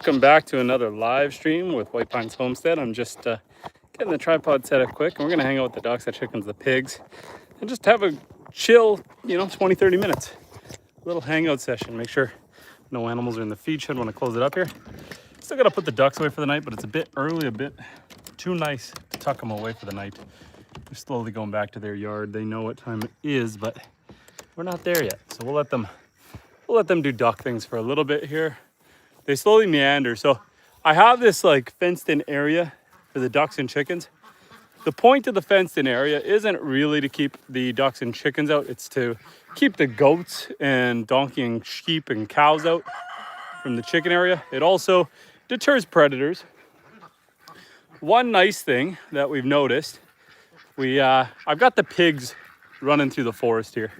Welcome back to another live stream with White Pines Homestead. I'm just getting the tripod set up quick, and we're gonna hang out with the ducks, the chickens, the pigs, and just have a chill, 20-30 minutes. Little hangout session. Make sure no animals are in the feed shed when I close it up here. Still gotta put the ducks away for the night, but it's a bit early, a bit too nice to tuck them away for the night. They're slowly going back to their yard. They know what time it is, but we're not there yet. So we'll let them do duck things for a little bit here. They slowly meander. So I have this like fenced in area for the ducks and chickens. The point of the fenced in area isn't really to keep the ducks and chickens out. It's to keep the goats and donkey and sheep and cows out from the chicken area. It also deters predators. One nice thing that we've noticed, I've got the pigs running through the forest here.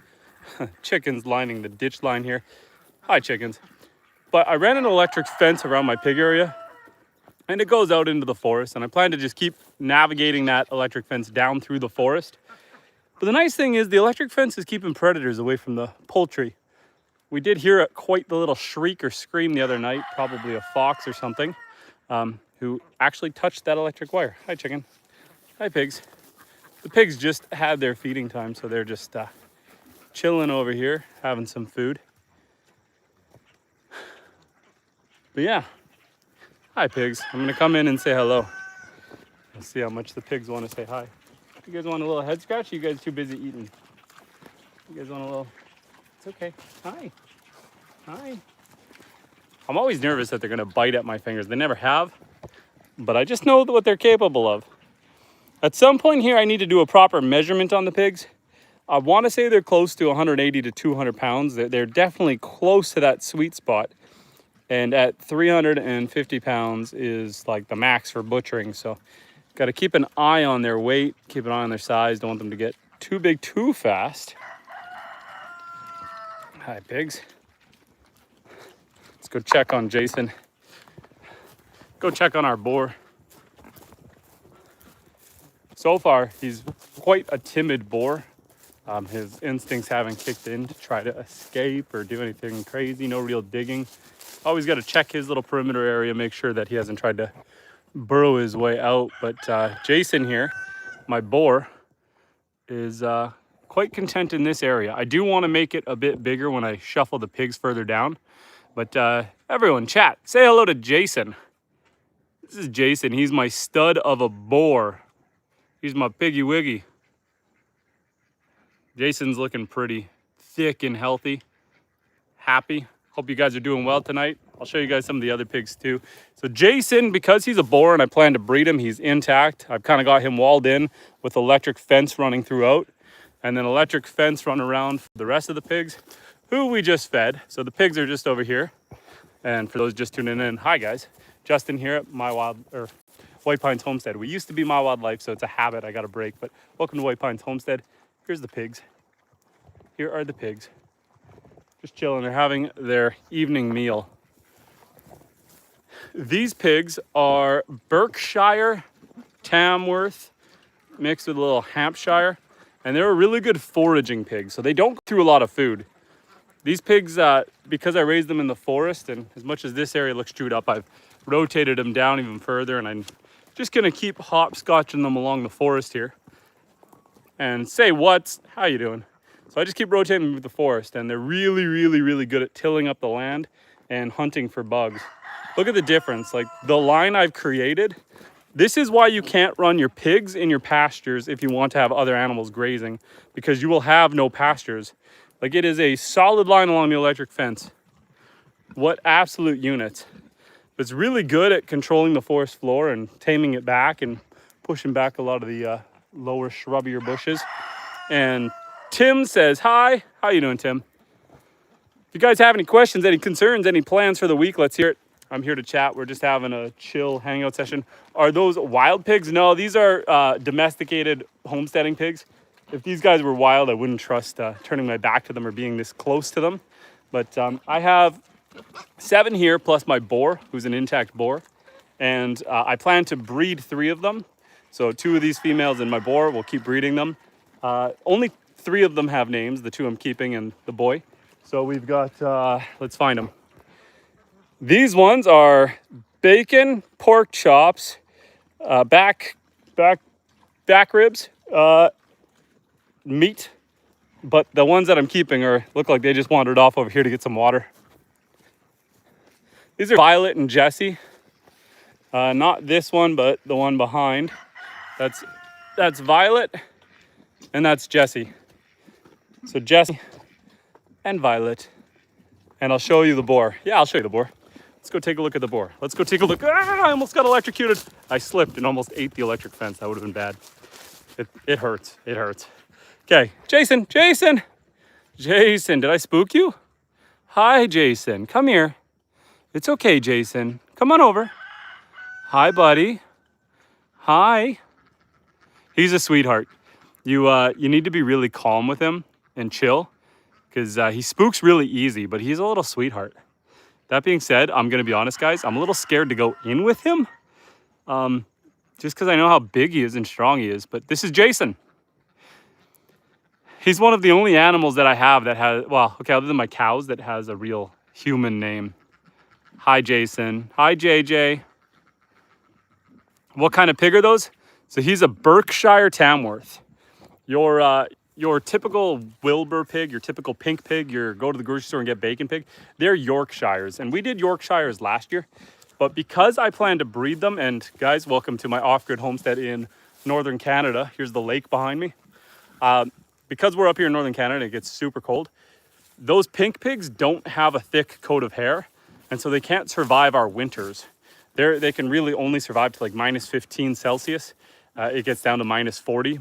Chickens lining the ditch line here. Hi, chickens. But I ran an electric fence around my pig area, and it goes out into the forest, and I plan to just keep navigating that electric fence down through the forest. But the nice thing is the electric fence is keeping predators away from the poultry. We did hear quite the little shriek or scream the other night, probably a fox or something, who actually touched that electric wire. Hi, chicken. Hi, pigs. The pigs just had their feeding time, so they're just chilling over here, having some food. But yeah, hi pigs. I'm gonna come in and say hello. Let's see how much the pigs want to say hi. You guys want a little head scratch? Or you guys too busy eating? You guys want a little? It's okay. Hi. Hi. I'm always nervous that they're gonna bite at my fingers. They never have, but I just know what they're capable of. At some point here, I need to do a proper measurement on the pigs. I want to say they're close to 180 to 200 pounds. They're definitely close to that sweet spot. And at 350 pounds is like the max for butchering. So got to keep an eye on their weight, keep an eye on their size. Don't want them to get too big too fast. Hi, pigs. Let's go check on Jason. Go check on our boar. So far, he's quite a timid boar. His instincts haven't kicked in to try to escape or do anything crazy. No real digging. Always got to check his little perimeter area, make sure that he hasn't tried to burrow his way out. But Jason here, my boar, is quite content in this area. I do want to make it a bit bigger when I shuffle the pigs further down. But everyone, chat, say hello to Jason. This is Jason. He's my stud of a boar. He's my piggy wiggy. Jason's looking pretty thick and healthy, happy. Hope you guys are doing well tonight. I'll show you guys some of the other pigs too. So Jason, because he's a boar and I plan to breed him, he's intact. I've kind of got him walled in with electric fence running throughout, and then electric fence run around for the rest of the pigs, who we just fed. So the pigs are just over here. And for those just tuning in, hi guys. Justin here at White Pines Homestead. We used to be My Wildlife, so it's a habit I got to break. But welcome to White Pines Homestead. Here's the pigs. Here are the pigs. Just chilling. They're having their evening meal. These pigs are Berkshire, Tamworth, mixed with a little Hampshire, and they're a really good foraging pig. So they don't go through a lot of food. These pigs, because I raised them in the forest, and as much as this area looks chewed up, I've rotated them down even further, and I'm just gonna keep hopscotching them along the forest here. And say how you doing? So I just keep rotating them with the forest, and they're really, really, really good at tilling up the land and hunting for bugs. Look at the difference. Like the line I've created, this is why you can't run your pigs in your pastures if you want to have other animals grazing, because you will have no pastures. Like it is a solid line along the electric fence. What absolute units. It's really good at controlling the forest floor and taming it back and pushing back a lot of the lower shrubbier bushes. And Tim says, hi. How you doing, Tim? If you guys have any questions, any concerns, any plans for the week, let's hear it. I'm here to chat. We're just having a chill hangout session. Are those wild pigs? No, these are domesticated homesteading pigs. If these guys were wild, I wouldn't trust turning my back to them or being this close to them. But I have 7 here, plus my boar, who's an intact boar. And I plan to breed 3 of them. So 2 of these females and my boar, we'll keep breeding them. Only 3 of them have names, the 2 I'm keeping and the boy. So we've got, let's find them. These ones are bacon, pork chops, back ribs, meat. But the ones that I'm keeping look like they just wandered off over here to get some water. These are Violet and Jessie. Not this one, but the one behind. That's Violet, and that's Jessie. So Jessie and Violet. And I'll show you the boar. Yeah, I'll show you the boar. Let's go take a look at the boar. Let's go take a look. Ah, I almost got electrocuted. I slipped and almost ate the electric fence. That would have been bad. It hurts. It hurts. Okay, Jason, did I spook you? Hi, Jason, come here. It's okay, Jason. Come on over. Hi, buddy. Hi. He's a sweetheart. You need to be really calm with him and chill, because he spooks really easy, but he's a little sweetheart. That being said, I'm going to be honest, guys. I'm a little scared to go in with him, just because I know how big he is and strong he is. But this is Jason. He's one of the only animals that I have that has, well, okay, other than my cows, that has a real human name. Hi, Jason. Hi, JJ. What kind of pig are those? So he's a Berkshire Tamworth. Your typical Wilbur pig, your typical pink pig, your go to the grocery store and get bacon pig, they're Yorkshires. And we did Yorkshires last year. But because I plan to breed them, and guys, welcome to my off-grid homestead in northern Canada. Here's the lake behind me. Because we're up here in northern Canada, it gets super cold. Those pink pigs don't have a thick coat of hair, and so they can't survive our winters. They can really only survive to like minus 15 Celsius. It gets down to minus 40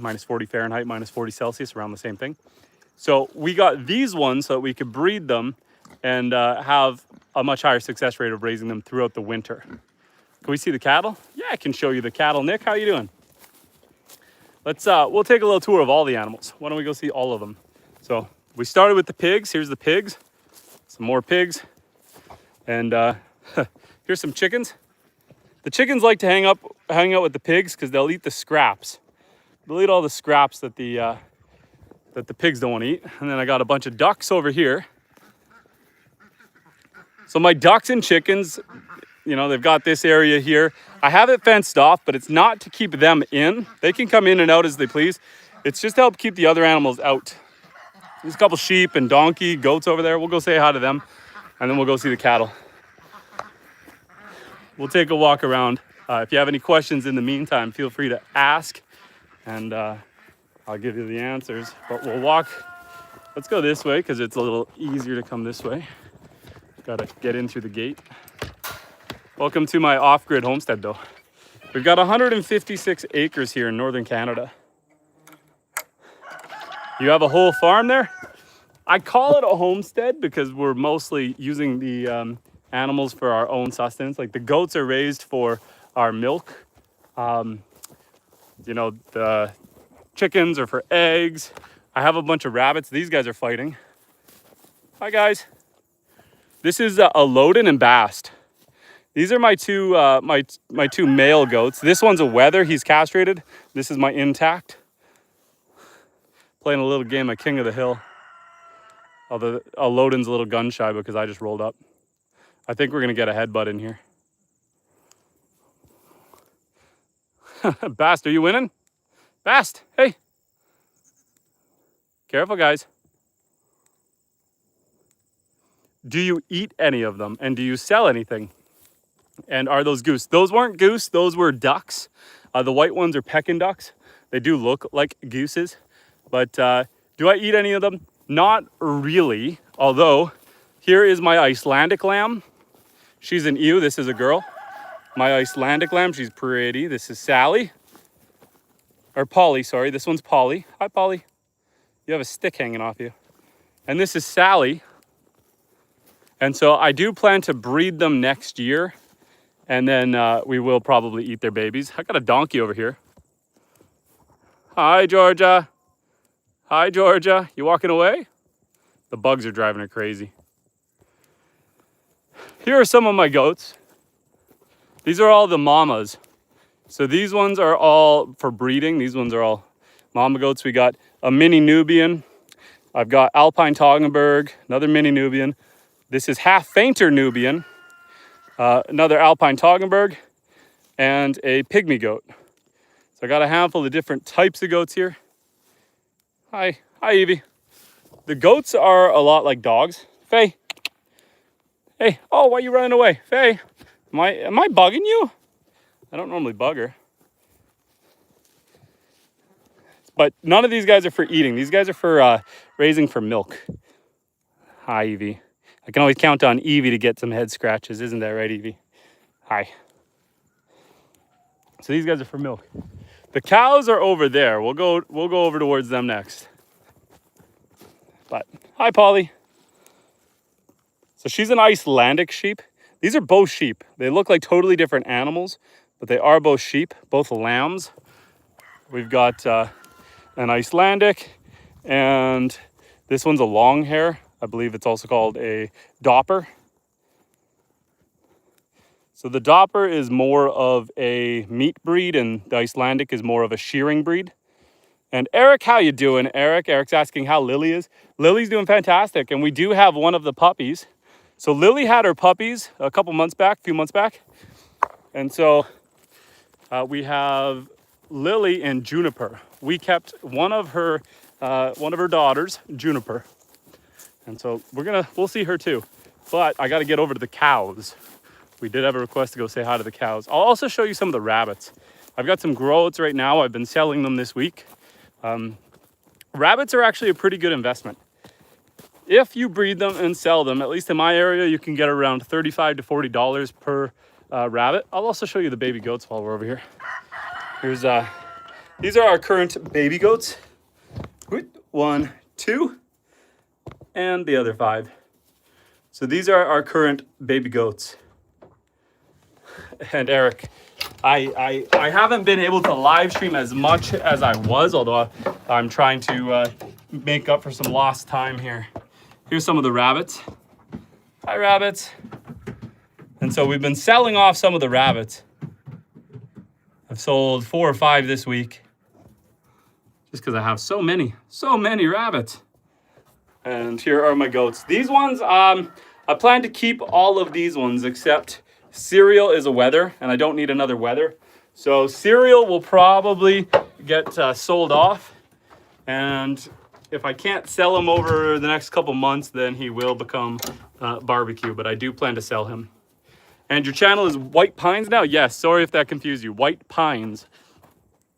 Fahrenheit, minus 40 Celsius, around the same thing. So we got these ones so that we could breed them and have a much higher success rate of raising them throughout the winter. Can we see the cattle? Yeah, I can show you the cattle. Nick, how you doing? We'll take a little tour of all the animals. Why don't we go see all of them? So we started with the pigs. Here's the pigs. Some more pigs. And here's some chickens. The chickens like to hang out with the pigs because they'll eat the scraps. They'll eat all the scraps that the pigs don't want to eat. And then I got a bunch of ducks over here. So my ducks and chickens, you know, they've got this area here. I have it fenced off, but it's not to keep them in. They can come in and out as they please. It's just to help keep the other animals out. There's a couple sheep and donkey, goats over there. We'll go say hi to them, and then we'll go see the cattle. We'll take a walk around. If you have any questions in the meantime, feel free to ask, and I'll give you the answers. But we'll walk. Let's go this way because it's a little easier to come this way. Got to get in through the gate. Welcome to my off-grid homestead, though. We've got 156 acres here in northern Canada. You have a whole farm there? I call it a homestead because we're mostly using the animals for our own sustenance. Like the goats are raised for our milk. You know, the chickens are for eggs. I have a bunch of rabbits. These guys are fighting. Hi, guys. This is a Loden and Bast. These are my two male goats. This one's a wether. He's castrated. This is my intact. Playing a little game of King of the Hill. Although Loden's a little gun shy because I just rolled up. I think we're gonna get a headbutt in here. Bast, are you winning? Bast, hey. Careful, guys. Do you eat any of them? And do you sell anything? And are those goose? Those weren't goose, those were ducks. The white ones are Pekin ducks. They do look like gooses. But do I eat any of them? Not really. Although, here is my Icelandic lamb. She's an ewe, this is a girl. My Icelandic lamb, she's pretty. This is Sally. Or Polly, sorry, this one's Polly. Hi, Polly. You have a stick hanging off you. And this is Sally. And so I do plan to breed them next year. And then we will probably eat their babies. I got a donkey over here. Hi, Georgia. Hi, Georgia. You walking away? The bugs are driving her crazy. Here are some of my goats. These are all the mamas. So these ones are all for breeding. These ones are all mama goats. We got a mini Nubian. I've got Alpine Toggenburg, another mini Nubian. This is half fainter Nubian. another Alpine Toggenburg, and a pygmy goat. So I got a handful of different types of goats here. Hi Eevee. The goats are a lot like dogs. Faye. Hey, oh, why are you running away? Faye, am I bugging you? I don't normally bug her. But none of these guys are for eating. These guys are for raising for milk. Hi, Eevee. I can always count on Eevee to get some head scratches. Isn't that right, Eevee? Hi. So these guys are for milk. The cows are over there. We'll go over towards them next. But hi, Polly. So she's an Icelandic sheep. These are both sheep. They look like totally different animals, but they are both sheep, both lambs. We've got an Icelandic, and this one's a long hair. I believe it's also called a Dopper. So the Dopper is more of a meat breed, and the Icelandic is more of a shearing breed. And Eric, how you doing, Eric? Eric's asking how Lily is. Lily's doing fantastic, and we do have one of the puppies. So Lily had her puppies a few months back. And so we have Lily and Juniper. We kept one of her daughters, Juniper. And so we'll see her too. But I got to get over to the cows. We did have a request to go say hi to the cows. I'll also show you some of the rabbits. I've got some groats right now. I've been selling them this week. Rabbits are actually a pretty good investment. If you breed them and sell them, at least in my area, you can get around $35 to $40 per rabbit. I'll also show you the baby goats while we're over here. These are our current baby goats. 1, 2, and the other 5. So these are our current baby goats. And Eric, I haven't been able to live stream as much as I was, although I'm trying to make up for some lost time here. Here's some of the rabbits. Hi, rabbits. And so we've been selling off some of the rabbits. I've sold 4 or 5 this week, just because I have so many rabbits. And here are my goats. These ones, I plan to keep all of these ones except Cereal is a wether, and I don't need another wether. So Cereal will probably get sold off. And if I can't sell him over the next couple months, then he will become barbecue, but I do plan to sell him. And your channel is White Pines now? Yes, sorry if that confused you. White Pines.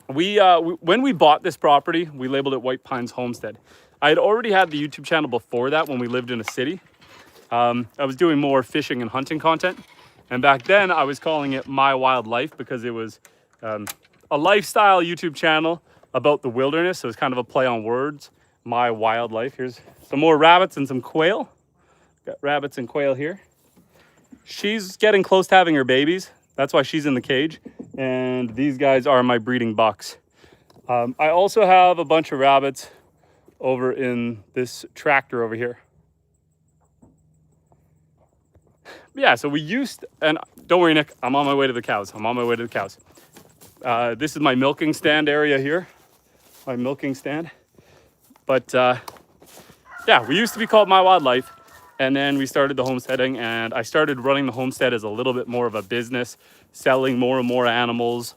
When we bought this property, we labeled it White Pines Homestead. I had already had the YouTube channel before that when we lived in a city. I was doing more fishing and hunting content. And back then I was calling it My Wildlife because it was a lifestyle YouTube channel about the wilderness. So it was kind of a play on words, My Wildlife. Here's some more rabbits and some quail. Got rabbits and quail here. She's getting close to having her babies. That's why she's in the cage. And these guys are my breeding bucks. I also have a bunch of rabbits over in this tractor over here. Yeah, so we used, and don't worry, Nick, I'm on my way to the cows. This is my milking stand area here. My milking stand. But yeah, we used to be called My Wildlife. And then we started the homesteading, and I started running the homestead as a little bit more of a business, selling more and more animals,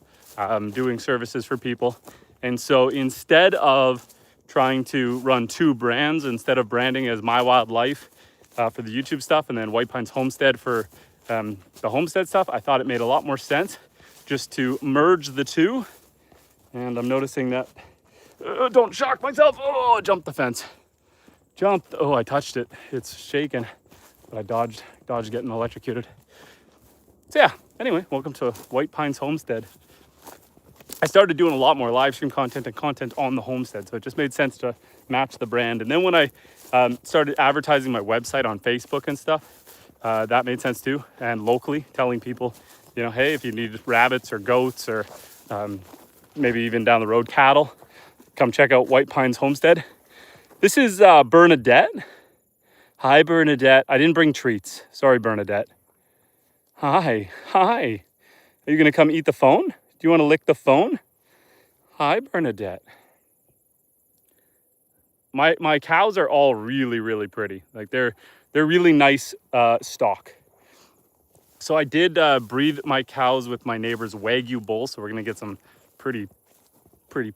doing services for people. And so instead of trying to run 2 brands, instead of branding as My Wildlife for the YouTube stuff and then White Pines Homestead for the homestead stuff, I thought it made a lot more sense just to merge the 2. And I'm noticing that, don't shock myself, oh, I jumped the fence. Oh, I touched it. It's shaking, but I dodged getting electrocuted. So yeah, anyway, welcome to White Pines Homestead. I started doing a lot more live stream content and content on the homestead, so it just made sense to match the brand. And then when I started advertising my website on Facebook and stuff, that made sense too. And locally, telling people, you know, hey, if you need rabbits or goats or maybe even down the road cattle, come check out White Pines Homestead. This is Bernadette. Hi, Bernadette. I didn't bring treats. Sorry, Bernadette. Hi. Are you going to come eat the phone? Do you want to lick the phone? Hi, Bernadette. My cows are all really, really pretty. Like they're really nice stock. So I did breed my cows with my neighbor's Wagyu bull, so we're gonna get some pretty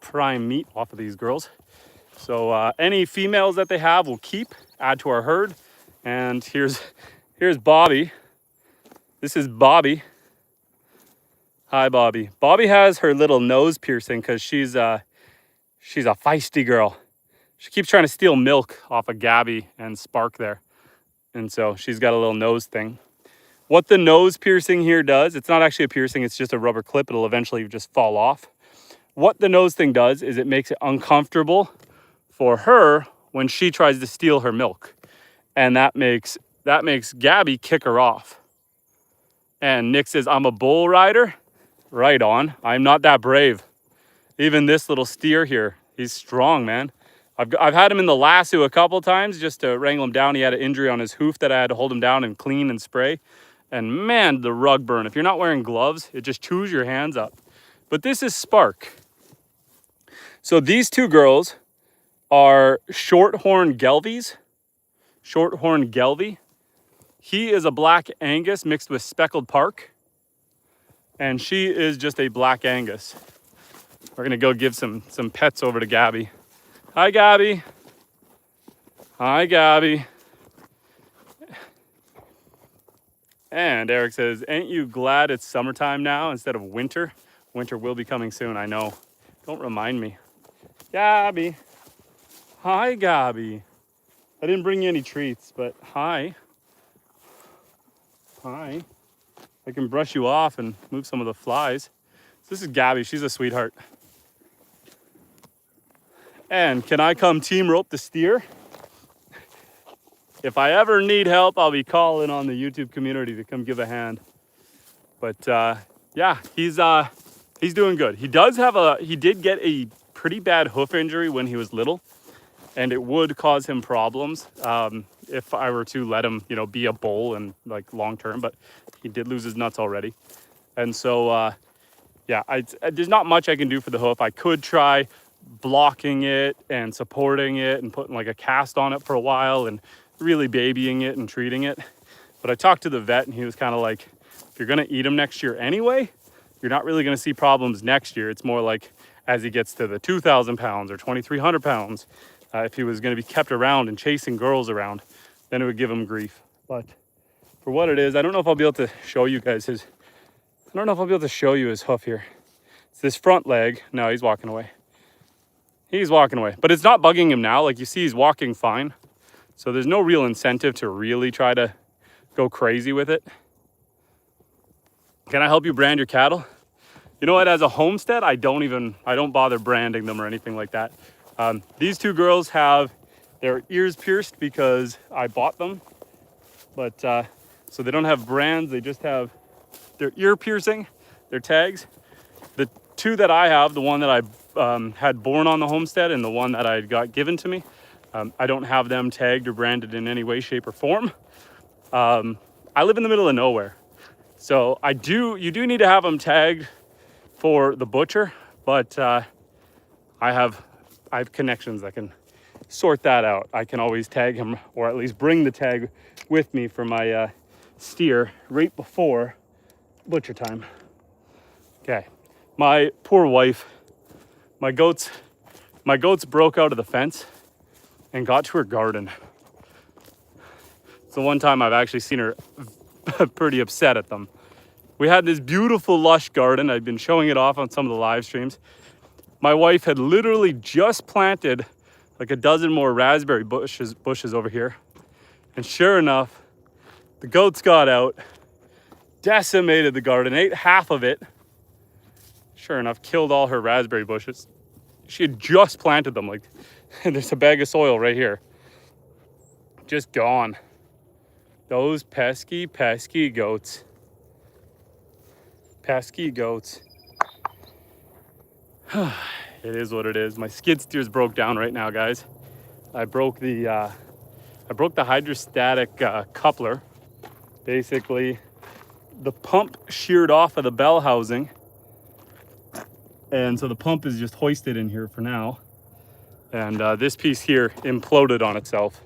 prime meat off of these girls. So any females that they have we'll keep, add to our herd. And here's Bobby. This is Bobby. Hi, Bobby. Bobby has her little nose piercing because she's a feisty girl. She keeps trying to steal milk off of Gabby and Spark there. And so she's got a little nose thing. What the nose piercing here does, it's not actually a piercing, it's just a rubber clip. It'll eventually just fall off. What the nose thing does is it makes it uncomfortable for her when she tries to steal her milk. And that makes Gabby kick her off. And Nick says, I'm a bull rider. Right on. I'm not that brave. Even this little steer here, he's strong, man. I've had him in the lasso a couple times just to wrangle him down. He had an injury on his hoof that I had to hold him down and clean and spray. And man, the rug burn. If you're not wearing gloves, it just chews your hands up. But this is Spark. So these two girls are shorthorn Gelvies. Shorthorn Gelvie. He is a black Angus mixed with speckled Park. And she is just a black Angus. We're gonna go give some pets over to Gabby. Hi, Gabby. Hi, Gabby. And Eric says, ain't you glad it's summertime now instead of winter? Winter will be coming soon, I know. Don't remind me. Gabby. Hi, Gabby. I didn't bring you any treats, but hi. Hi. I can brush you off and move some of the flies. This is Gabby, she's a sweetheart. And can I come team rope the steer? If I ever need help, I'll be calling on the YouTube community to come give a hand. But yeah, he's doing good. He did get a pretty bad hoof injury when he was little, and it would cause him problems if I were to let him, be a bull and like long term. But he did lose his nuts already, and so yeah, there's not much I can do for the hoof. I could try blocking it and supporting it and putting like a cast on it for a while and really babying it and treating it. But I talked to the vet and he was kind of like, if you're gonna eat him next year anyway, you're not really gonna see problems next year. It's more like as he gets to the 2,000 pounds or 2,300 pounds, if he was gonna be kept around and chasing girls around, then it would give him grief. But for what it is, I don't know if I'll be able to show you guys his hoof here. It's this front leg. No, he's walking away. He's walking away, but it's not bugging him now. Like you see, he's walking fine. So there's no real incentive to really try to go crazy with it. Can I help you brand your cattle? You know what, as a homestead, I don't bother branding them or anything like that. These two girls have their ears pierced because I bought them. But so they don't have brands, they just have their ear piercing, their tags. The two that I have, the one that I had born on the homestead and the one that I got given to me, I don't have them tagged or branded in any way, shape, or form. I live in the middle of nowhere. So you do need to have them tagged for the butcher, but I have connections that can sort that out. I can always tag him, or at least bring the tag with me for my steer right before butcher time. Okay, my poor wife, my goats broke out of the fence and got to her garden. So one time I've actually seen her pretty upset at them. We had this beautiful lush garden. I've been showing it off on some of the live streams. My wife had literally just planted like a dozen more raspberry bushes over here. And sure enough, the goats got out, decimated the garden, ate half of it. Sure enough, killed all her raspberry bushes. She had just planted them, like there's a bag of soil right here. Just gone. Those pesky goats. Pesky goats. It is what it is. My skid steer's broke down right now, guys. I broke the hydrostatic coupler. Basically, the pump sheared off of the bell housing. And so the pump is just hoisted in here for now. And this piece here imploded on itself.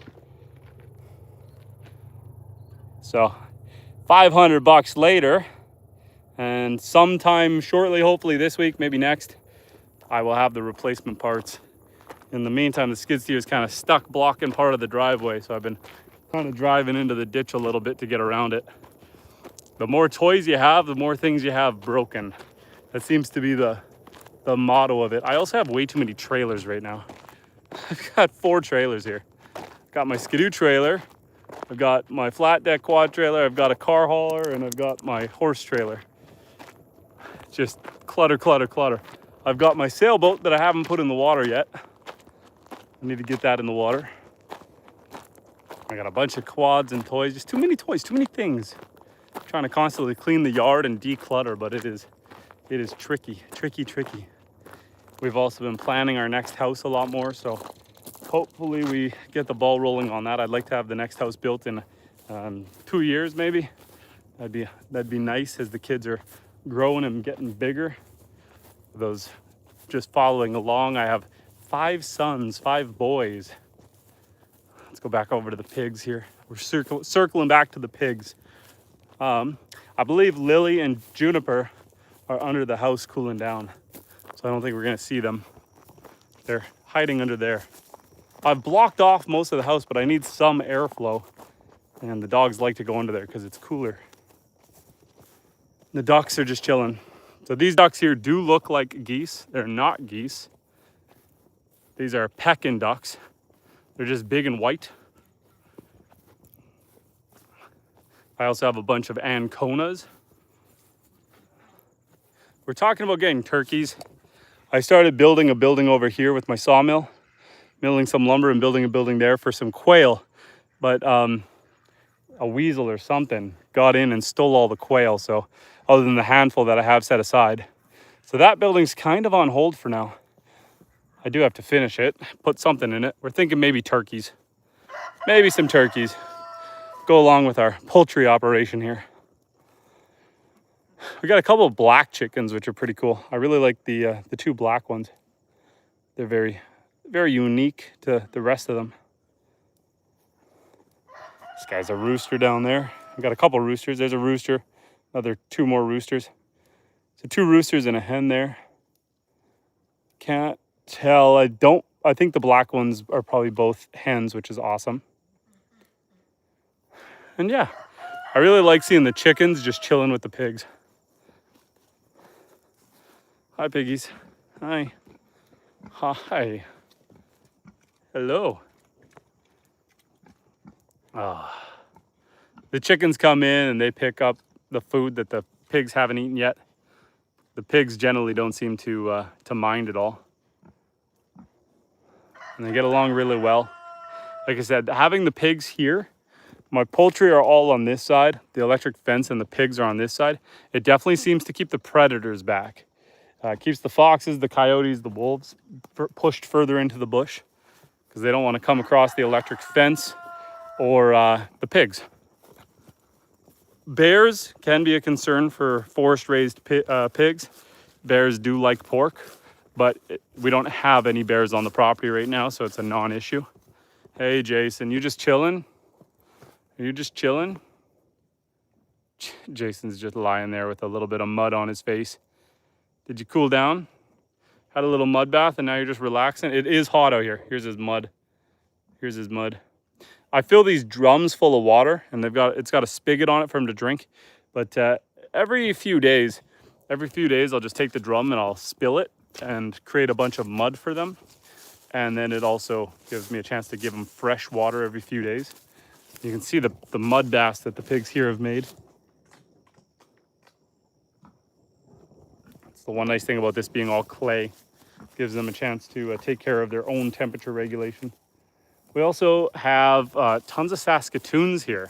So $500 later, and sometime shortly, hopefully this week, maybe next, I will have the replacement parts. In the meantime, the skid steer is kind of stuck blocking part of the driveway, so I've been kind of driving into the ditch a little bit to get around it. The more toys you have, the more things you have broken. That seems to be the motto of it. I also have way too many trailers right now. I've got 4 trailers here. Got my skidoo trailer, I've got my flat deck quad trailer, I've got a car hauler, and I've got my horse trailer. Just clutter, clutter, clutter. I've got my sailboat that I haven't put in the water yet. I need to get that in the water. I got a bunch of quads and toys, just too many toys, too many things. I'm trying to constantly clean the yard and declutter, but it is tricky. We've also been planning our next house a lot more, so hopefully we get the ball rolling on that. I'd like to have the next house built in 2 years maybe. That'd be nice as the kids are growing and getting bigger. Those just following along, I have 5 sons, 5 boys. Let's go back over to the pigs here. We're circling back to the pigs. I believe Lily and Juniper are under the house cooling down, so I don't think we're gonna see them. They're hiding under there. I've blocked off most of the house, but I need some airflow, and the dogs like to go under there because it's cooler. The ducks are just chilling. So these ducks here do look like geese. They're not geese. These are Pekin ducks. They're just big and white. I also have a bunch of Anconas. We're talking about getting turkeys. I started building a building over here with my sawmill, milling some lumber and building a building there for some quail. But a weasel or something got in and stole all the quail. So other than the handful that I have set aside. So that building's kind of on hold for now. I do have to finish it, put something in it. We're thinking maybe turkeys, maybe some turkeys. Go along with our poultry operation here. We got a couple of black chickens, which are pretty cool. I really like the 2 black ones. They're very, very unique to the rest of them. This guy's a rooster down there. We got a couple roosters. There's a rooster, another 2 more roosters. So 2 roosters and a hen there. Can't tell. I think the black ones are probably both hens, which is awesome. And yeah, I really like seeing the chickens just chilling with the pigs. Hi, piggies. Hi. Hi. Hello. The chickens come in and they pick up the food that the pigs haven't eaten yet. The pigs generally don't seem to mind at all. And they get along really well. Like I said, having the pigs here, my poultry are all on this side, the electric fence, and the pigs are on this side. It definitely seems to keep the predators back. Keeps the foxes, the coyotes, the wolves pushed further into the bush because they don't want to come across the electric fence or the pigs. Bears can be a concern for forest-raised pigs. Bears do like pork, but we don't have any bears on the property right now, so it's a non-issue. Hey, Jason, you just chilling? Are you just chilling? Jason's just lying there with a little bit of mud on his face. Did you cool down? Had a little mud bath and now you're just relaxing? It is hot out here. Here's his mud. Here's his mud. I fill these drums full of water and it's got a spigot on it for him to drink. But every few days I'll just take the drum and I'll spill it and create a bunch of mud for them. And then it also gives me a chance to give them fresh water every few days. You can see the mud baths that the pigs here have made. That's the one nice thing about this being all clay. It gives them a chance to take care of their own temperature regulation. We also have tons of Saskatoons here.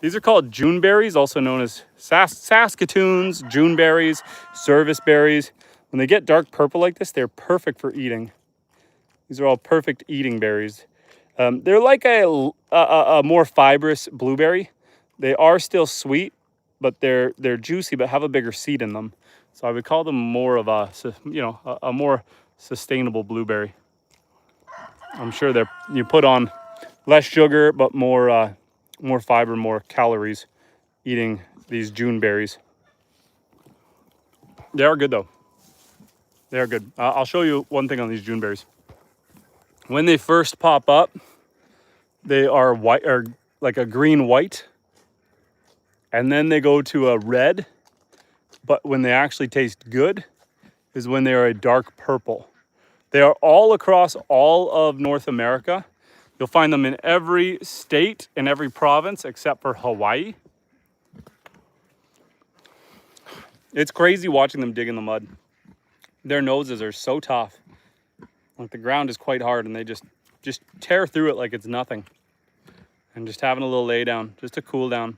These are called Juneberries, also known as Saskatoons, Juneberries, service berries. When they get dark purple like this, they're perfect for eating. These are all perfect eating berries. They're like a more fibrous blueberry. They are still sweet, but they're juicy, but have a bigger seed in them. So I would call them more of a more sustainable blueberry. I'm sure you put on less sugar, but more fiber, more calories eating these June berries. They are good though. They are good. I'll show you one thing on these June berries. When they first pop up, they are white, or like a green white, and then they go to a red. But when they actually taste good is when they are a dark purple. They are all across all of North America. You'll find them in every state and every province except for Hawaii. It's crazy watching them dig in the mud. Their noses are so tough. Like the ground is quite hard and they just tear through it like it's nothing. And just having a little lay down, just a cool down.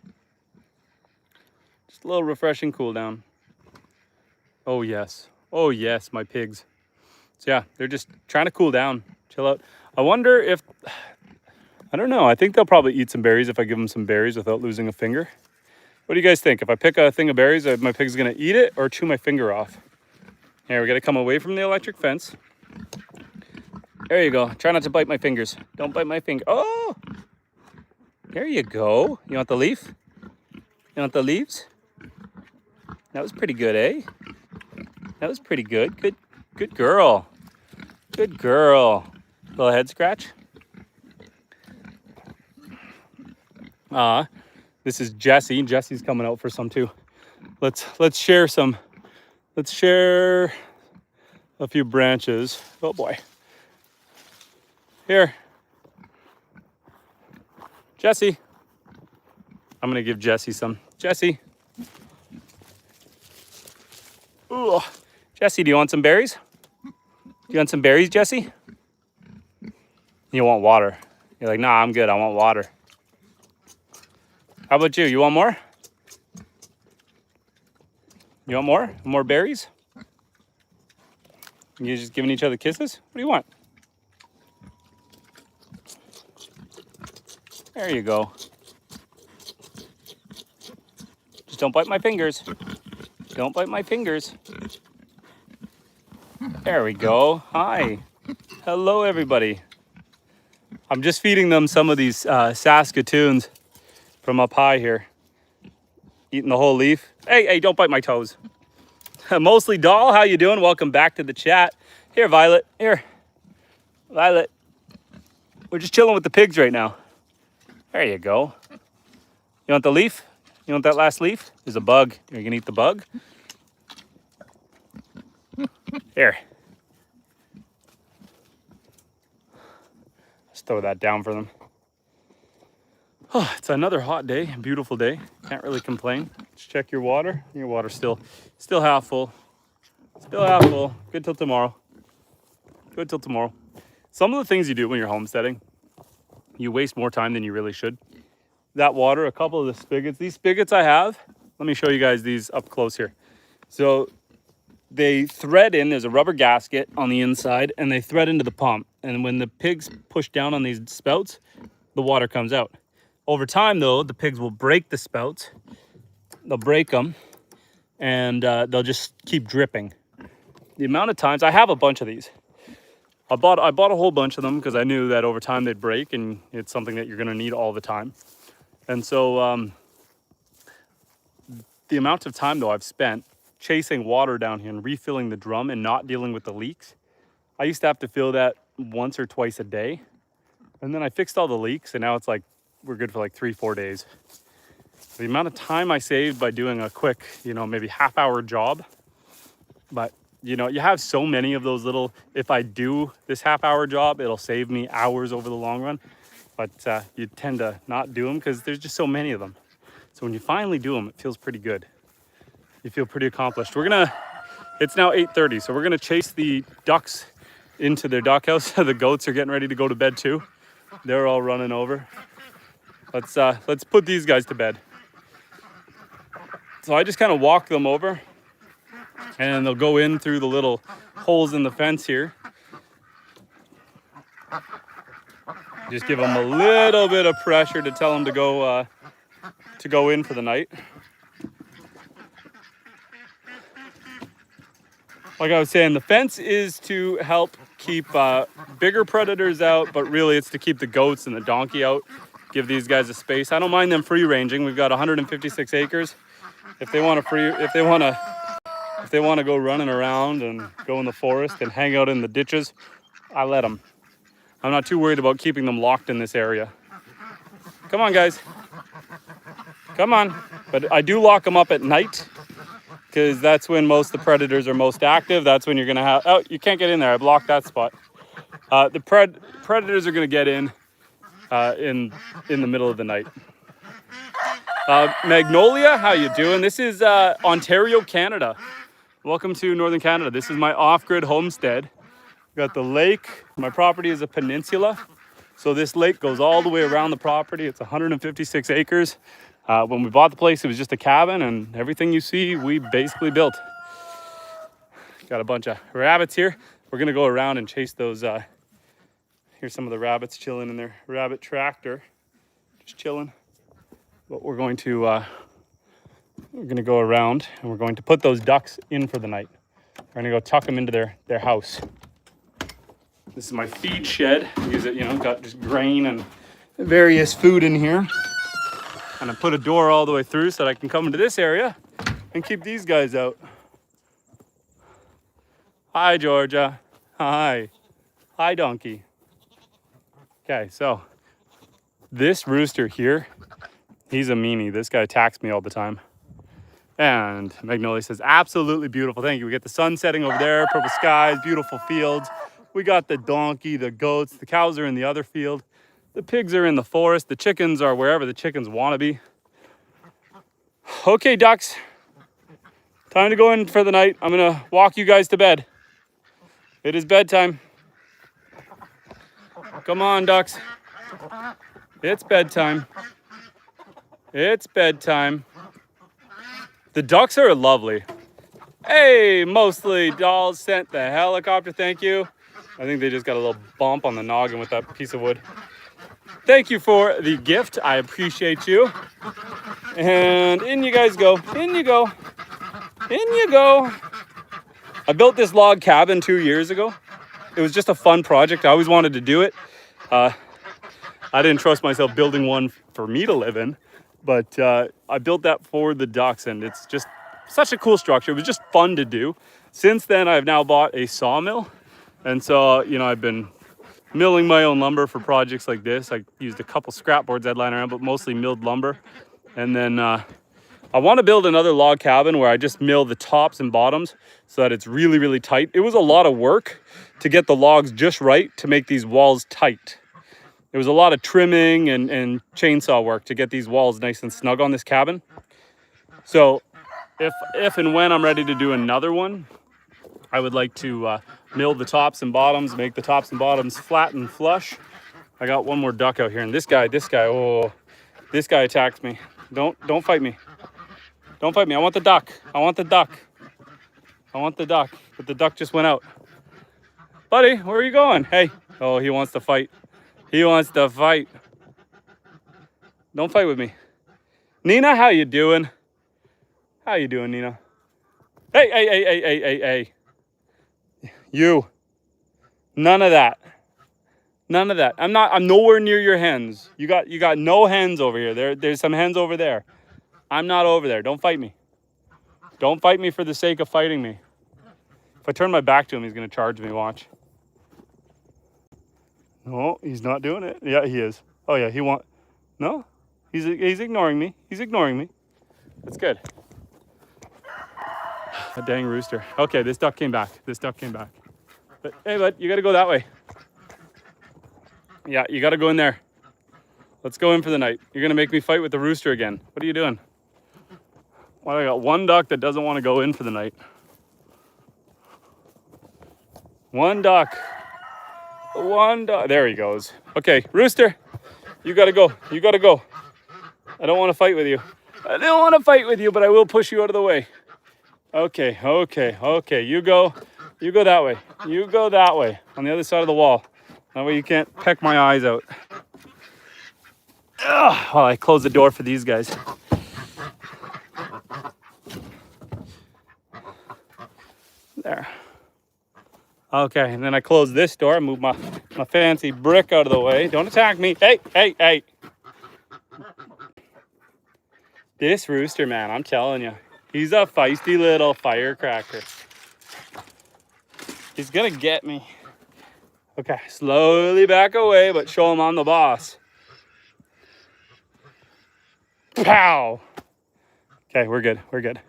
Just a little refreshing cool down. Oh yes, my pigs. So yeah, they're just trying to cool down, chill out. I wonder if, I don't know, I think they'll probably eat some berries if I give them some berries without losing a finger. What do you guys think? If I pick a thing of berries, are my pig's gonna eat it or chew my finger off? Here, we gotta come away from the electric fence. There you go. Try not to bite my fingers. Don't bite my finger. Oh! There you go. You want the leaf? You want the leaves? That was pretty good, eh? That was pretty good. Good girl. Good girl. Little head scratch. This is Jessie. Jessie's coming out for some too. Let's share some. Let's share a few branches. Oh boy. Here. Jessie. I'm gonna give Jessie some. Jessie. Ooh. Jessie, do you want some berries? Do you want some berries, Jessie? You want water. You're like, nah, I'm good. I want water. How about you? You want more? You want more? More berries? You just giving each other kisses? What do you want? There you go. Just don't bite my fingers. Don't bite my fingers. There we go. Hi. Hello, everybody. I'm just feeding them some of these Saskatoons from up high here. Eating the whole leaf. Hey, don't bite my toes. Mostly Doll, how you doing? Welcome back to the chat. Here, Violet. Here. Violet. We're just chilling with the pigs right now. There you go. You want the leaf? You want that last leaf? There's a bug. You're gonna eat the bug? Here. Just throw that down for them. Oh, it's another hot day, beautiful day. Can't really complain. Just check your water. Your water's still half full. Still half full. Good till tomorrow. Good till tomorrow. Some of the things you do when you're homesteading, you waste more time than you really should. That water, a couple of the spigots. These spigots I have, let me show you guys these up close here. So they thread in, there's a rubber gasket on the inside, and they thread into the pump. And when the pigs push down on these spouts, the water comes out. Over time, though, the pigs will break the spouts. They'll break them, and they'll just keep dripping. The amount of times, I have a bunch of these. I bought a whole bunch of them because I knew that over time they'd break, and it's something that you're going to need all the time. And so the amount of time, though, I've spent chasing water down here and refilling the drum and not dealing with the leaks. I used to have to fill that once or twice a day. And then I fixed all the leaks, and now it's like we're good for like 3-4 days. The amount of time I saved by doing a quick, maybe half-hour job. But, you have so many of those little, if I do this half-hour job, it'll save me hours over the long run. But you tend to not do them because there's just so many of them. So when you finally do them, it feels pretty good. You feel pretty accomplished. It's now 8:30, so we're gonna chase the ducks into their duck house. The goats are getting ready to go to bed too. They're all running over. Let's put these guys to bed. So I just kind of walk them over, and they'll go in through the little holes in the fence here. Just give them a little bit of pressure to tell them to go in for the night. Like I was saying, the fence is to help keep bigger predators out, but really it's to keep the goats and the donkey out. give these guys a space. I don't mind them free ranging. We've got 156 acres. If they want to go running around and go in the forest and hang out in the ditches, I let them. I'm not too worried about keeping them locked in this area. Come on, guys. Come on. But I do lock them up at night because that's when most of the predators are most active. That's when you're going to have... Oh, you can't get in there. I blocked that spot. The predators are going to get in the middle of the night. Magnolia, how you doing? This is Ontario, Canada. Welcome to Northern Canada. This is my off-grid homestead. Got the lake. My property is a peninsula. So this lake goes all the way around the property. It's 156 acres. When we bought the place, it was just a cabin, and everything you see, we basically built. Got a bunch of rabbits here. We're gonna go around and chase those. Here's some of the rabbits chilling in their rabbit tractor. Just chilling. But we're going to go around and we're going to put those ducks in for the night. We're gonna go tuck them into their house. This is my feed shed. Use it, got just grain and various food in here. And I put a door all the way through so that I can come into this area and keep these guys out. Hi, Georgia. Hi. Hi, donkey. Okay, so this rooster here, he's a meanie. This guy attacks me all the time. And Magnolia says, absolutely beautiful. Thank you. We get the sun setting over there, purple skies, beautiful fields. We got the donkey, the goats, the cows are in the other field. The pigs are in the forest. The chickens are wherever the chickens want to be. Okay, ducks. Time to go in for the night. I'm going to walk you guys to bed. It is bedtime. Come on, ducks. It's bedtime. It's bedtime. The ducks are lovely. Hey, mostly dolls sent the helicopter. Thank you. I think they just got a little bump on the noggin with that piece of wood. Thank you for the gift. I appreciate you. And in you guys go. In you go. In you go. I built this log cabin 2 years ago. It was just a fun project. I always wanted to do it. I didn't trust myself building one for me to live in, but I built that for the ducks, and it's just such a cool structure. It was just fun to do. Since then, I've now bought a sawmill. And so, I've been milling my own lumber for projects like this. I used a couple scrap boards I'd lying around, but mostly milled lumber. And then I want to build another log cabin where I just mill the tops and bottoms so that it's really, really tight. It was a lot of work to get the logs just right to make these walls tight. There was a lot of trimming and chainsaw work to get these walls nice and snug on this cabin. So if and when I'm ready to do another one, I would like to mill the tops and bottoms, make the tops and bottoms flat and flush. I got one more duck out here, and this guy, oh, this guy attacks me. Don't fight me. Don't fight me. I want the duck. I want the duck. I want the duck. But the duck just went out. Buddy, where are you going? Hey. Oh, he wants to fight. He wants to fight. Don't fight with me. Nina, how you doing? How you doing, Nina? Hey. You. None of that. None of that. I'm nowhere near your hens. You got no hens over here. There's some hens over there. I'm not over there. Don't fight me. Don't fight me for the sake of fighting me. If I turn my back to him, he's gonna charge me, watch. No, he's not doing it. Yeah, he is. Oh yeah, no? He's ignoring me. He's ignoring me. That's good. A dang rooster. Okay, this duck came back. But, hey, bud, you gotta go that way. Yeah, you gotta go in there. Let's go in for the night. You're gonna make me fight with the rooster again. What are you doing? Well, I got one duck that doesn't want to go in for the night. One duck. There he goes. Okay, rooster, you gotta go. I don't want to fight with you. But I will push you out of the way. Okay. You go that way. You go that way on the other side of the wall. That way you can't peck my eyes out. While I close the door for these guys. There. Okay, and then I close this door, move my fancy brick out of the way. Don't attack me. Hey. This rooster, man, I'm telling you, he's a feisty little firecracker. He's gonna get me. Okay, slowly back away, but show him I'm the boss. Pow! Okay, we're good, we're good.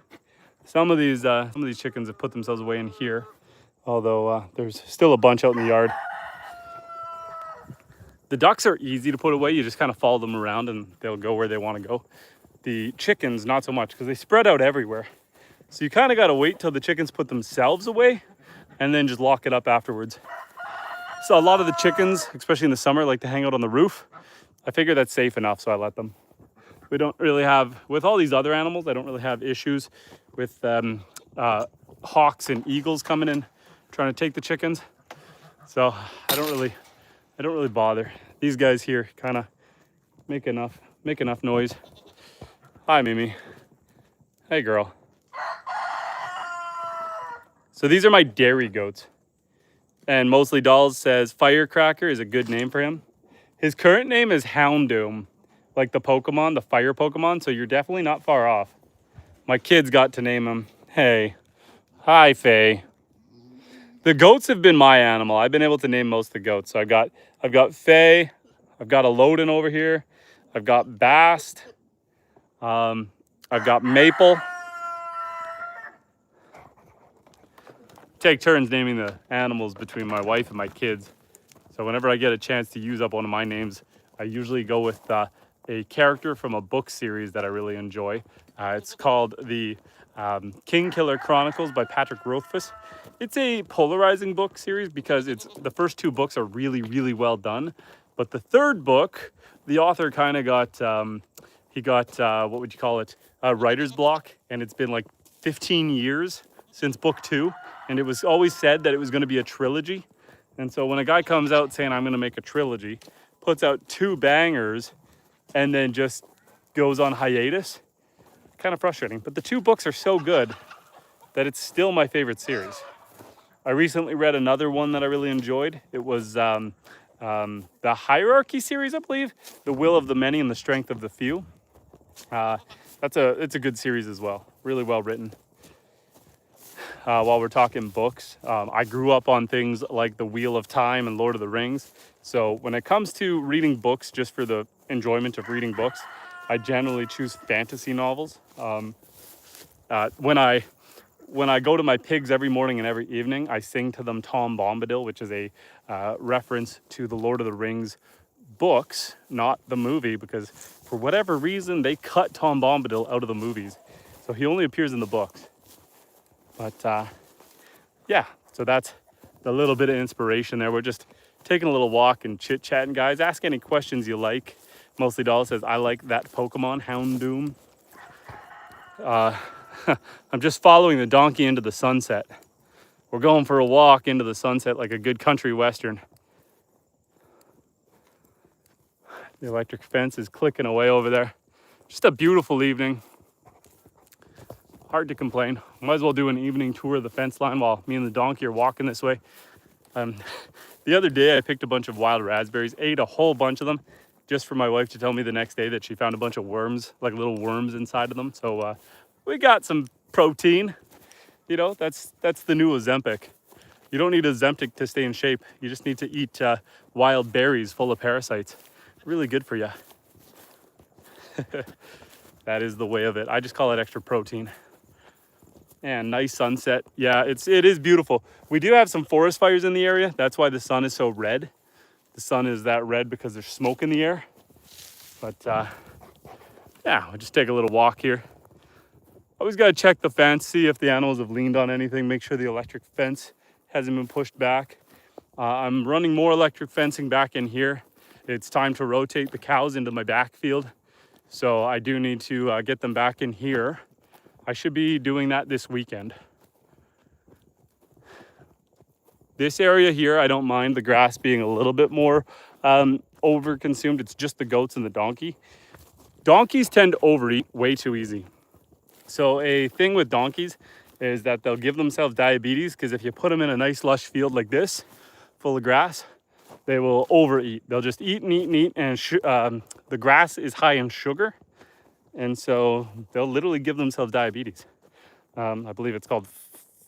Some of these chickens have put themselves away in here, although there's still a bunch out in the yard. The ducks are easy to put away. You just kind of follow them around and they'll go where they want to go. The chickens, not so much, because they spread out everywhere. So you kind of got to wait till the chickens put themselves away and then just lock it up afterwards. So a lot of the chickens, especially in the summer, like to hang out on the roof. I figure that's safe enough, so I let them. We don't really have, with all these other animals, I don't really have issues with hawks and eagles coming in trying to take the chickens. So I don't really bother. These guys here kind of make enough noise. Hi, Mimi. Hey, girl. So these are my dairy goats. And Mostly Dolls says Firecracker is a good name for him. His current name is Houndoom, like the Pokemon, the fire Pokemon, so you're definitely not far off. My kids got to name him. Hey. Hi, Faye. The goats have been my animal. I've been able to name most of the goats. So I've got Faye, I've got a Loden over here, I've got Bast, I've got Maple. Take turns naming the animals between my wife and my kids. So whenever I get a chance to use up one of my names, I usually go with a character from a book series that I really enjoy. It's called the King Killer Chronicles by Patrick Rothfuss. It's a polarizing book series because the first two books are really, really well done. But the third book, the author kind of got, what would you call it, writer's block. And it's been like 15 years since book 2. And it was always said that it was going to be a trilogy. And so when a guy comes out saying, I'm going to make a trilogy, puts out 2 bangers, and then just goes on hiatus, kind of frustrating. But the 2 books are so good that it's still my favorite series. I recently read another one that I really enjoyed. It was the Hierarchy series, I believe. The Will of the Many and the Strength of the Few. It's a good series as well. Really well written. While we're talking books, I grew up on things like The Wheel of Time and Lord of the Rings. So when it comes to reading books, just for the enjoyment of reading books, I generally choose fantasy novels. When I go to my pigs every morning and every evening, I sing to them Tom Bombadil, which is a reference to the Lord of the Rings books, not the movie, because for whatever reason, they cut Tom Bombadil out of the movies. So he only appears in the books. But yeah, so that's a little bit of inspiration there. We're just taking a little walk and chit-chatting, guys. Ask any questions you like. Mostly Doll says, I like that Pokemon, Houndoom. I'm just following the donkey into the sunset. We're going for a walk into the sunset like a good country western. The electric fence is clicking away over there. Just a beautiful evening. Hard to complain. Might as well do an evening tour of the fence line while me and the donkey are walking this way. The other day I picked a bunch of wild raspberries, ate a whole bunch of them, just for my wife to tell me the next day that she found a bunch of worms, like little worms inside of them. So we got some protein. You know, that's the new Ozempic. You don't need Ozempic to stay in shape. You just need to eat wild berries full of parasites. Really good for you. That is the way of it. I just call it extra protein. And nice sunset. Yeah, it is beautiful. We do have some forest fires in the area. That's why the sun is so red. The sun is that red because there's smoke in the air. But yeah, we'll just take a little walk here. Always got to check the fence, see if the animals have leaned on anything, make sure the electric fence hasn't been pushed back. I'm running more electric fencing back in here. It's time to rotate the cows into my backfield. So I do need to get them back in here. I should be doing that this weekend. This area here, I don't mind the grass being a little bit more over-consumed. It's just the goats and the donkey. Donkeys tend to overeat way too easy. So a thing with donkeys is that they'll give themselves diabetes because if you put them in a nice lush field like this, full of grass, they will overeat. They'll just eat and eat and eat, and the grass is high in sugar. And so they'll literally give themselves diabetes. I believe it's called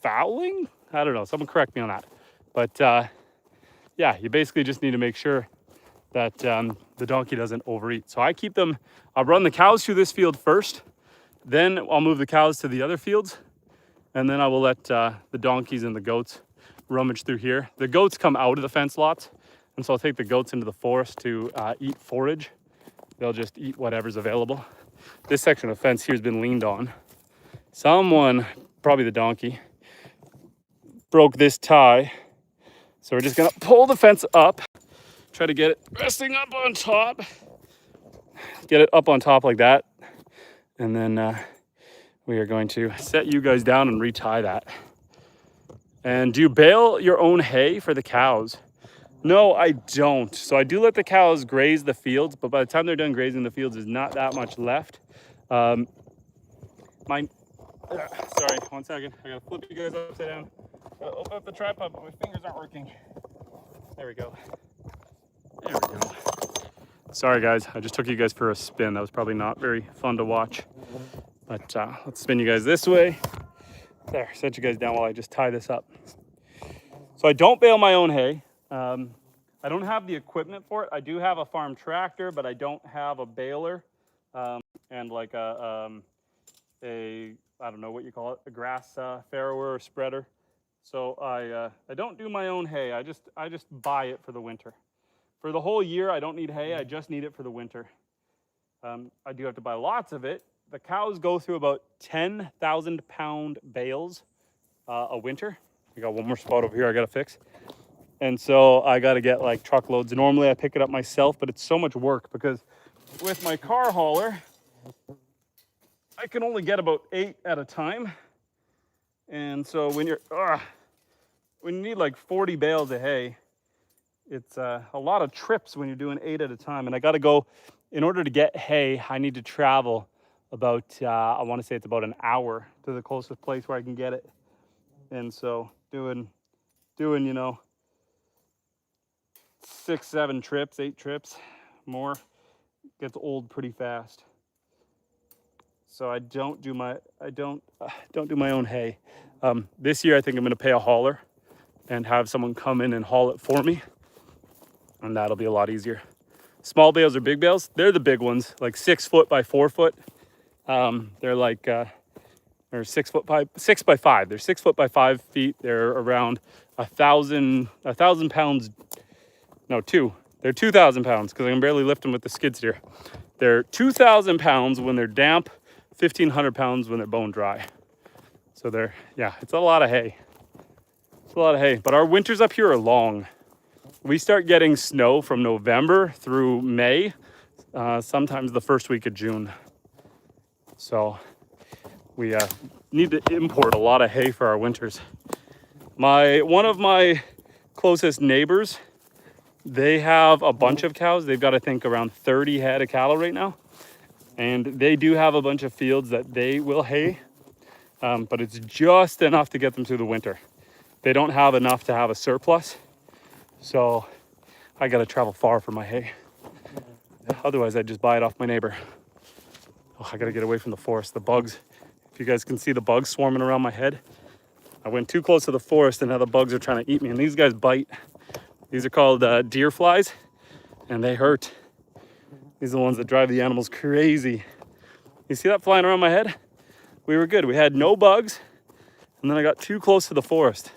fouling. I don't know. Someone correct me on that. But yeah, you basically just need to make sure that the donkey doesn't overeat. So I keep them, I'll run the cows through this field first, then I'll move the cows to the other fields, and then I will let the donkeys and the goats rummage through here. The goats come out of the fence lots, and so I'll take the goats into the forest to eat forage. They'll just eat whatever's available. This section of fence here has been leaned on. Someone, probably the donkey, broke this tie. So we're just gonna pull the fence up, try to get it resting up on top. Get it up on top like that. And then we are going to set you guys down and retie that. And do you bale your own hay for the cows? No, I don't. So I do let the cows graze the fields, but by the time they're done grazing the fields, there's not that much left. Sorry, 1 second. I gotta flip you guys upside down. Gotta open up the tripod, but my fingers aren't working. There we go. There we go. Sorry guys, I just took you guys for a spin. That was probably not very fun to watch. But let's spin you guys this way. There, set you guys down while I just tie this up. So I don't bale my own hay. I don't have the equipment for it. I do have a farm tractor, but I don't have a baler and like I don't know what you call it, a grass farrower or spreader. So I don't do my own hay. I just buy it for the winter. For the whole year, I don't need hay. I just need it for the winter. I do have to buy lots of it. The cows go through about 10,000 pound bales a winter. I got one more spot over here I gotta fix. And so I gotta get like truckloads. Normally I pick it up myself, but it's so much work because with my car hauler, I can only get about 8 at a time. And so when you need like 40 bales of hay, it's a lot of trips when you're doing 8 at a time. And I gotta go, in order to get hay, I need to travel about, I wanna say it's about an hour to the closest place where I can get it. And so doing, you know, 6, 7 trips, 8 trips, more, gets old pretty fast. So I don't do my own hay. This year I think I'm gonna pay a hauler and have someone come in and haul it for me. And that'll be a lot easier. Small bales or big bales, they're the big ones, like 6 foot by 4 foot. They're like, they're 6 by 5. They're 6 foot by 5 feet. They're around 1,000 pounds. No, they're 2,000 pounds because I can barely lift them with the skid steer. They're 2,000 pounds when they're damp, 1,500 pounds when they're bone dry. So it's a lot of hay. It's a lot of hay, but our winters up here are long. We start getting snow from November through May, sometimes the first week of June. So we need to import a lot of hay for our winters. One of my closest neighbors, they have a bunch of cows. They've got, I think, around 30 head of cattle right now. And they do have a bunch of fields that they will hay, but it's just enough to get them through the winter. They don't have enough to have a surplus. So I got to travel far for my hay. Otherwise, I'd just buy it off my neighbor. Oh, I got to get away from the forest. The bugs, if you guys can see the bugs swarming around my head. I went too close to the forest and now the bugs are trying to eat me. And these guys bite. These are called deer flies and they hurt. These are the ones that drive the animals crazy. You see that flying around my head? We were good. We had no bugs. And then I got too close to the forest.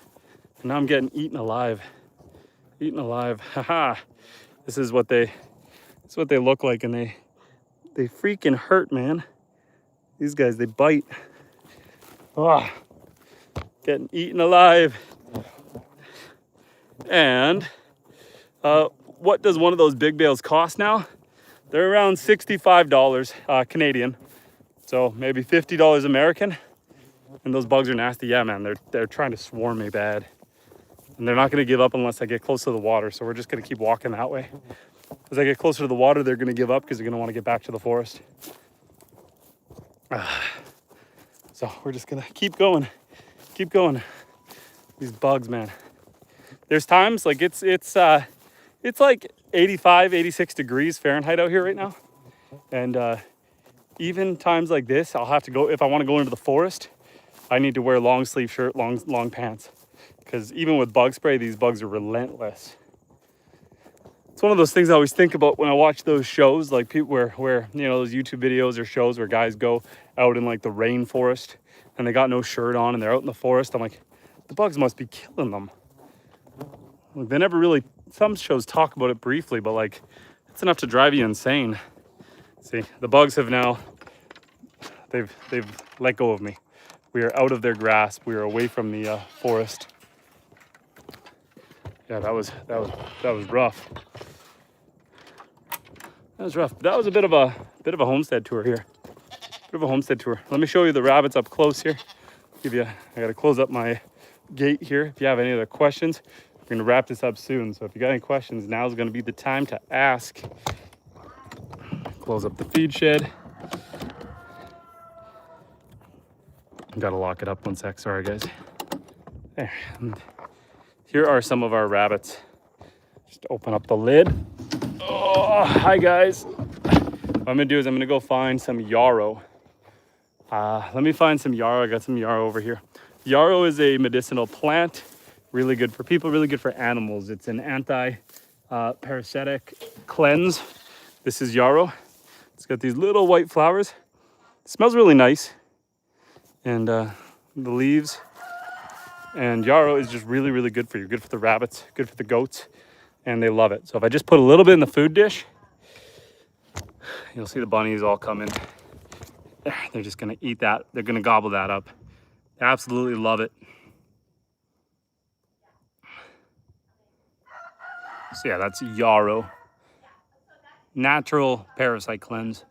And now I'm getting eaten alive. Eaten alive. Haha. This is what they look like, and they freaking hurt, man. These guys, they bite. Oh, getting eaten alive. And what does one of those big bales cost now? They're around $65 Canadian. So maybe $50 American. And those bugs are nasty. Yeah, man, they're trying to swarm me bad. And they're not gonna give up unless I get close to the water. So we're just gonna keep walking that way. As I get closer to the water, they're gonna give up because they're gonna wanna get back to the forest. So we're just gonna keep going. Keep going. These bugs, man. There's times like it's like 85, 86 degrees Fahrenheit out here right now. And even times like this, I'll have to go, if I want to go into the forest, I need to wear long sleeve shirt, long pants. Because even with bug spray, these bugs are relentless. It's one of those things I always think about when I watch those shows, like people where you know, those YouTube videos or shows where guys go out in like the rainforest and they got no shirt on and they're out in the forest. I'm like, the bugs must be killing them. Like, they never really, some shows talk about it briefly, but like, it's enough to drive you insane. See, the bugs have now, they've let go of me. We are out of their grasp. We are away from the forest. Yeah, that was rough. That was rough. That was a bit of a homestead tour here. Bit of a homestead tour. Let me show you the rabbits up close here. I gotta close up my gate here. If you have any other questions, we're gonna wrap this up soon. So if you got any questions, now's gonna be the time to ask. Close up the feed shed. Gotta lock it up 1 sec. Sorry, guys. There. And here are some of our rabbits. Just open up the lid. Oh, hi guys. What I'm gonna do is I'm gonna go find some yarrow. Let me find some yarrow. I got some yarrow over here. Yarrow is a medicinal plant, really good for people, really good for animals. It's an anti-parasitic cleanse. This is yarrow. It's got these little white flowers. It smells really nice. And the leaves. And yarrow is just really, really good for you. Good for the rabbits, good for the goats, and they love it. So if I just put a little bit in the food dish, you'll see the bunnies all come in. They're just gonna eat that. They're gonna gobble that up. They absolutely love it. So yeah, that's yarrow. Natural parasite cleanse.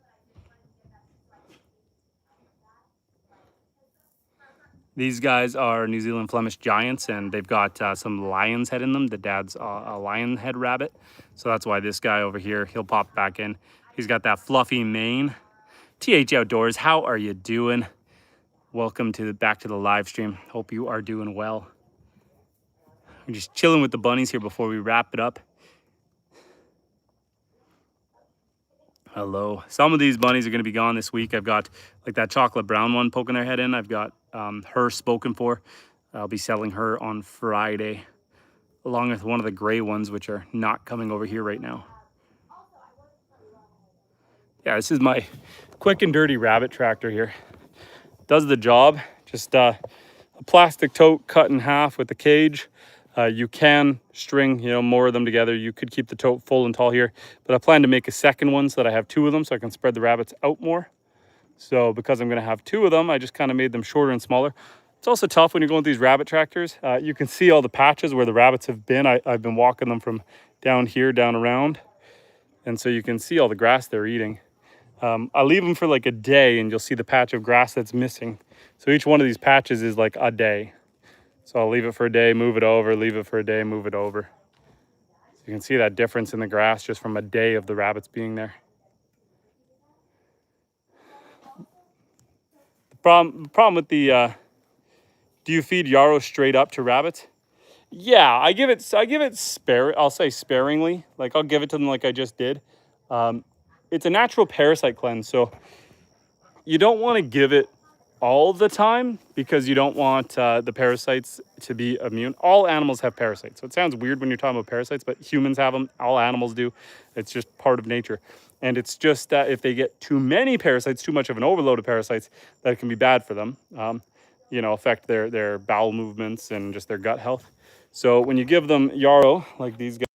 These guys are New Zealand Flemish giants, and they've got some lion's head in them. The dad's a lion head rabbit. So that's why this guy over here, he'll pop back in. He's got that fluffy mane. TH Outdoors, how are you doing? Welcome back to the live stream. Hope you are doing well. I'm just chilling with the bunnies here before we wrap it up. Hello. Some of these bunnies are going to be gone this week. I've got like that chocolate brown one poking their head in. I've got her spoken for. I'll be selling her on Friday, along with one of the gray ones, which are not coming over here right now. Yeah, this is my quick and dirty rabbit tractor here. Does the job. Just a plastic tote cut in half with the cage. You can string, you know, more of them together. You could keep the tote full and tall here, but I plan to make a second one so that I have 2 of them so I can spread the rabbits out more. So because I'm gonna have 2 of them, I just kind of made them shorter and smaller. It's also tough when you're going with these rabbit tractors. You can see all the patches where the rabbits have been. I've been walking them from down here, down around. And so you can see all the grass they're eating. I leave them for like a day and you'll see the patch of grass that's missing. So each one of these patches is like a day. So I'll leave it for a day, move it over, leave it for a day, move it over. So you can see that difference in the grass just from a day of the rabbits being there. The problem with the, do you feed yarrow straight up to rabbits? Yeah, I give it I'll say sparingly. Like I'll give it to them like I just did. It's a natural parasite cleanse. So you don't want to give it all the time because you don't want the parasites to be immune. All animals have parasites. So it sounds weird when you're talking about parasites, but humans have them. All animals do. It's just part of nature. And it's just that if they get too many parasites, too much of an overload of parasites, that it can be bad for them. You know, affect their bowel movements and just their gut health. So when you give them yarrow, like these guys,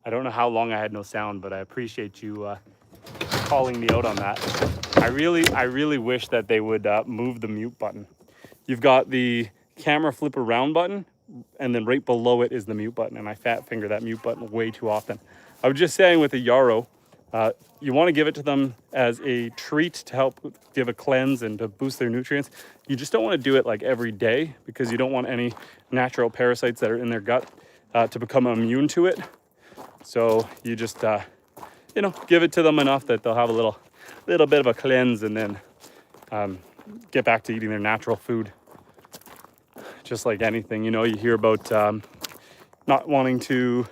I don't know how long I had no sound, but I appreciate you calling me out on that. I really wish that they would move the mute button. You've got the camera flip around button, and then right below it is the mute button, and I fat finger that mute button way too often. I was just saying with a yarrow, you want to give it to them as a treat to help give a cleanse and to boost their nutrients. You just don't want to do it like every day, because you don't want any natural parasites that are in their gut to become immune to it. So you just, you know, give it to them enough that they'll have a little bit of a cleanse, and then get back to eating their natural food. Just like anything, you know, you hear about not wanting to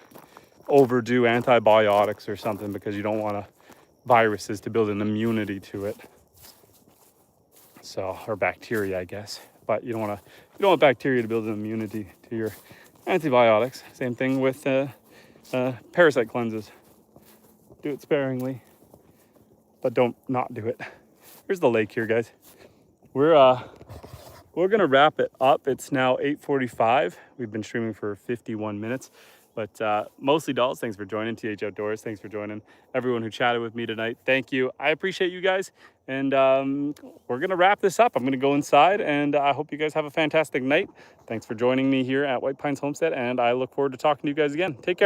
overdo antibiotics or something because you don't want viruses to build an immunity to it. So, or bacteria, I guess. But you don't want bacteria to build an immunity to your antibiotics. Same thing with parasite cleanses. Do it sparingly, but don't not do it. Here's the lake here, guys. We're gonna wrap it up. It's now 8:45. We've been streaming for 51 minutes, but mostly dolls. Thanks for joining TH Outdoors. Thanks for joining everyone who chatted with me tonight. Thank you. I appreciate you guys. And we're gonna wrap this up. I'm gonna go inside, and I hope you guys have a fantastic night. Thanks for joining me here at White Pines Homestead, and I look forward to talking to you guys again. Take care.